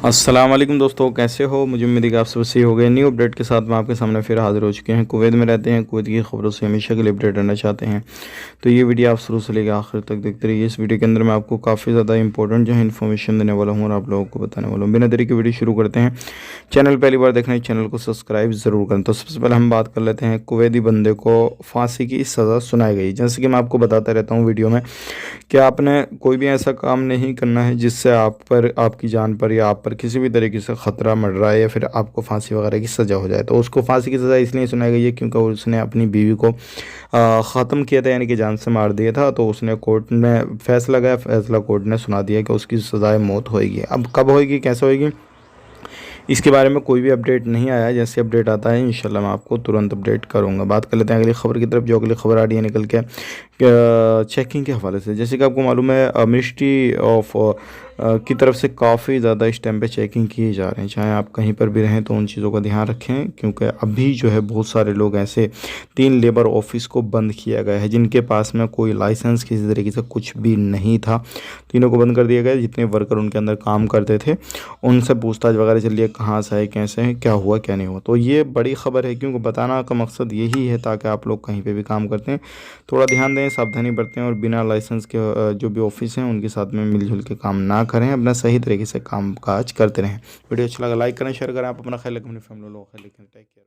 अस्सलाम वालेकुम दोस्तों, कैसे हो? मुझे उम्मीद है कि आप सब सही हो गए। न्यू अपडेट के साथ मैं आपके सामने फिर हाजिर हो चुके हैं। कुवैत में रहते हैं, कुवैत की खबरों से हमेशा के लिए अपडेट रहना चाहते हैं तो ये वीडियो आप शुरू से लेकर आखिर तक देखते रहिए। इस वीडियो के अंदर मैं आपको काफ़ी ज़्यादा इंपॉर्टेंट जो है इन्फॉर्मेशन देने वाला हूँ और आप लोगों को बताने वाला हूँ। बिना देरी के वीडियो शुरू करते हैं। चैनल पहली बार देखना है, चैनल को सब्सक्राइब ज़रूर करें। तो सबसे पहले हम बात कर लेते हैं, कुवैती बंदे को फांसी की सज़ा सुनाई गई। जैसे कि मैं आपको बताता रहता हूँ वीडियो में कि आपने कोई भी ऐसा काम नहीं करना है जिससे आप पर, आपकी जान पर या आप पर किसी भी तरीके से ख़तरा मंडराए या फिर आपको फांसी वगैरह की सज़ा हो जाए। तो उसको फांसी की सज़ा इसलिए सुनाई गई है क्योंकि उसने अपनी बीवी को ख़त्म किया था, यानी कि जान से मार दिया था। तो उसने कोर्ट ने फैसला गया, फैसला कोर्ट ने सुना दिया कि उसकी सज़ाए मौत होएगी। अब कब होएगी, कैसे होएगी, इसके बारे में कोई भी अपडेट नहीं आया है। जैसे अपडेट आता है इंशाल्लाह मैं आपको तुरंत अपडेट करूंगा। बात कर लेते हैं अगली खबर की तरफ। जो अगली खबर आ रही है निकल के चेकिंग के हवाले से। जैसे कि आपको मालूम है, मिनिस्ट्री ऑफ की तरफ से काफ़ी ज़्यादा इस टाइम पे चेकिंग किए जा रहे हैं। चाहे आप कहीं पर भी रहें तो उन चीज़ों का ध्यान रखें, क्योंकि अभी जो है बहुत सारे लोग ऐसे, 3 लेबर ऑफिस को बंद किया गया है जिनके पास में कोई लाइसेंस किसी तरीके से कुछ भी नहीं था। तीनों को बंद कर दिया गया। जितने वर्कर उनके अंदर काम करते थे उनसे पूछताछ वगैरह चल रही है, कहाँ से है, कैसे हैं, क्या हुआ क्या नहीं हुआ। तो ये बड़ी खबर है, क्योंकि बताना का मकसद यही है ताकि आप लोग कहीं पे भी काम करते हैं थोड़ा ध्यान दें, सावधानी बरतें और बिना लाइसेंस के जो भी ऑफिस हैं उनके साथ में मिलजुल के काम ना करें। अपना सही तरीके से काम काज करते रहें। वीडियो अच्छा लगा लाइक करें, शेयर करें। आप अपना ख्याल रखें, अपनी फैमिली लोगों का ख्याल रखें। Take care.